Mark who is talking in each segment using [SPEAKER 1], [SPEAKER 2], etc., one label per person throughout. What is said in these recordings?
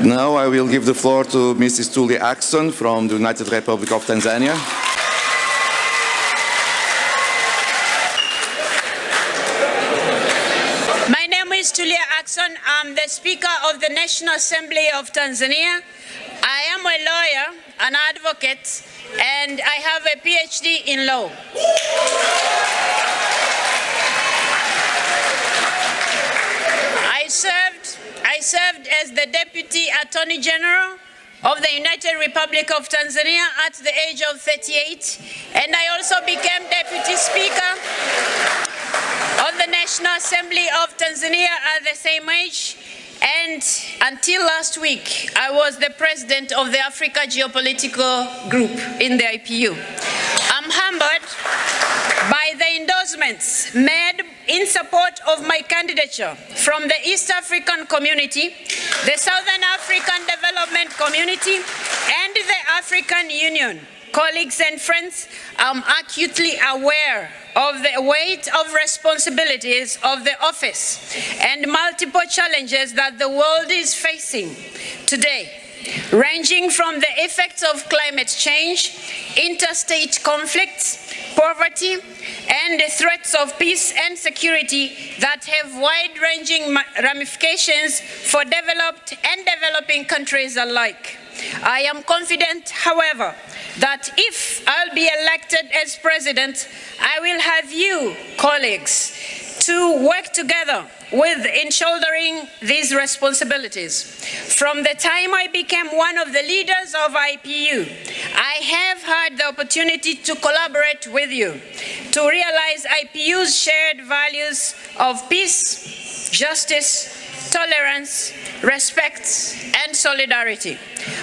[SPEAKER 1] Now I will give the floor to Mrs. Tulia Akson from the United Republic of Tanzania.
[SPEAKER 2] My name is Tulia Akson. I'm the Speaker of the National Assembly of Tanzania. I am a lawyer, an advocate, and I have a PhD in law. I served as the Deputy Attorney General of the United Republic of Tanzania at the age of 38, and I also became Deputy Speaker of the National Assembly of Tanzania at the same age, and until last week, I was the President of the Africa Geopolitical Group in the IPU. I'm humbled by the endorsements made in support of my candidature from the East African Community, the Southern African Development Community, and the African Union. Colleagues and friends, I'm acutely aware of the weight of responsibilities of the office and multiple challenges that the world is facing today, ranging from the effects of climate change, interstate conflicts, poverty, and the threats of peace and security that have wide-ranging ramifications for developed and developing countries alike. I am confident, however, that if I'll be elected as president, I will have you, colleagues, to work together in shouldering these responsibilities. From the time I became one of the leaders of IPU, I have had the opportunity to collaborate with you to realize IPU's shared values of peace, justice, tolerance, respect, and solidarity.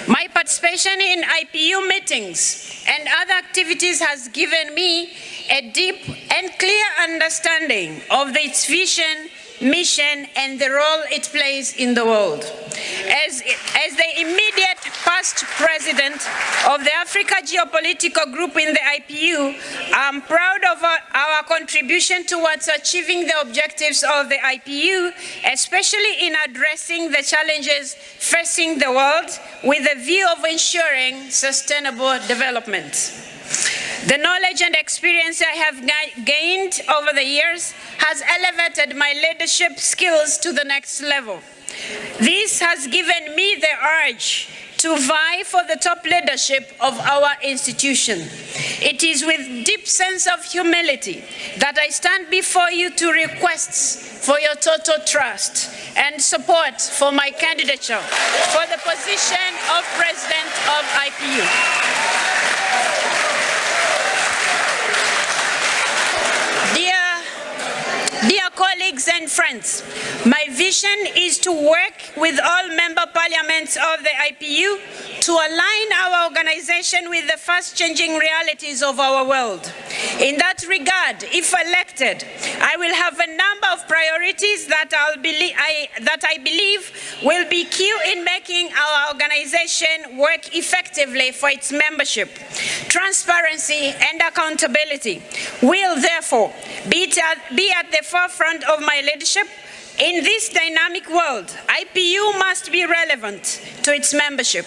[SPEAKER 2] My participation in IPU meetings and other activities has given me a deep and clear understanding of its vision, mission, and the role it plays in the world. As the immediate past president of the Africa Geopolitical Group in the IPU, I'm proud of our contribution towards achieving the objectives of the IPU, especially in addressing the challenges facing the world with a view of ensuring sustainable development. The knowledge and experience I have gained over the years has elevated my leadership skills to the next level. This has given me the urge to vie for the top leadership of our institution. It is with deep sense of humility that I stand before you to request for your total trust and support for my candidature for the position of President of IPU. Dear colleagues and friends, my vision is to work with all member parliaments of the IPU to align our organization with the fast-changing realities of our world. In that regard, if elected, I will have a number of priorities that I believe will be key in making our organization work effectively for its membership. Transparency and accountability will therefore be at the forefront of my leadership. In this dynamic world, IPU must be relevant to its membership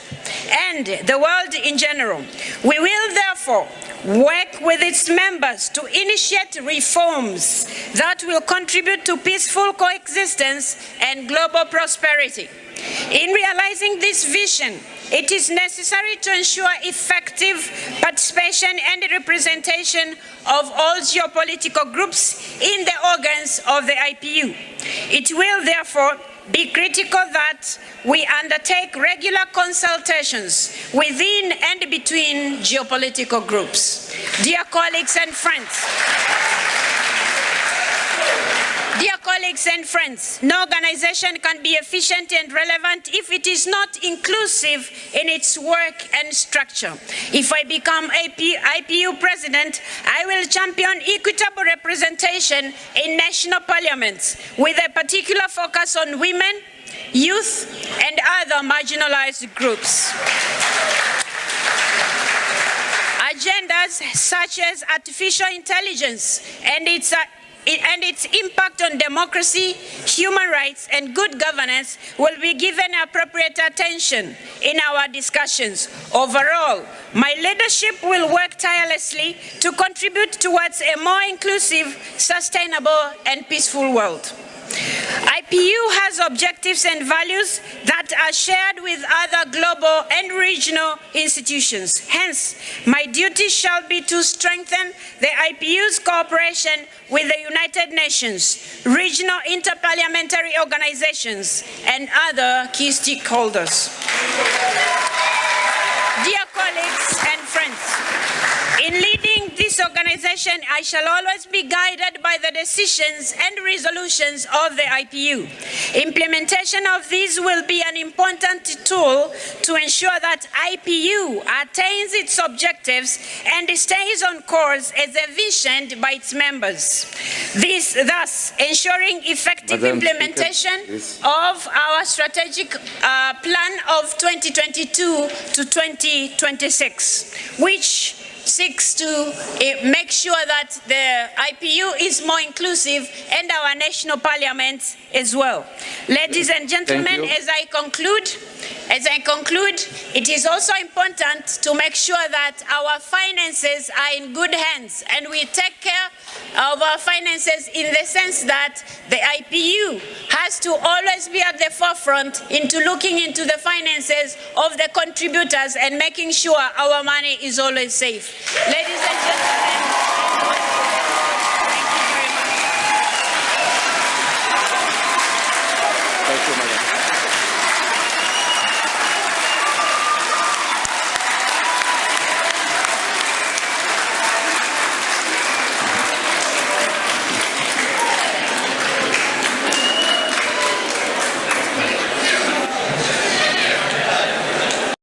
[SPEAKER 2] and the world in general. We will therefore work with its members to initiate reforms that will contribute to peaceful coexistence and global prosperity. In realizing this vision, it is necessary to ensure effective participation and representation of all geopolitical groups in the organs of the IPU. It will therefore be critical that we undertake regular consultations within and between geopolitical groups. Dear colleagues and friends, no organization can be efficient and relevant if it is not inclusive in its work and structure. If I become IPU president, I will champion equitable representation in national parliaments with a particular focus on women, youth, and other marginalized groups. Agendas such as artificial intelligence and its and its impact on democracy, human rights, and good governance will be given appropriate attention in our discussions. Overall, my leadership will work tirelessly to contribute towards a more inclusive, sustainable, and peaceful world. IPU has objectives and values that are shared with other global and regional institutions. Hence, my duty shall be to strengthen the IPU's cooperation with the United Nations, regional interparliamentary organizations, and other key stakeholders. Dear colleagues and friends, in leading this organization, I shall always be guided by the decisions and resolutions of the IPU. Implementation of these will be an important tool to ensure that IPU attains its objectives and stays on course as envisioned by its members. This thus ensuring effective implementation of our strategic plan of 2022 to 2026, which seeks to make sure that the IPU is more inclusive and our national parliaments as well. Ladies and gentlemen, as I conclude, it is also important to make sure that our finances are in good hands, and we take care of our finances in the sense that the IPU has to always be at the forefront into looking into the finances of the contributors and making sure our money is always safe. Ladies and gentlemen,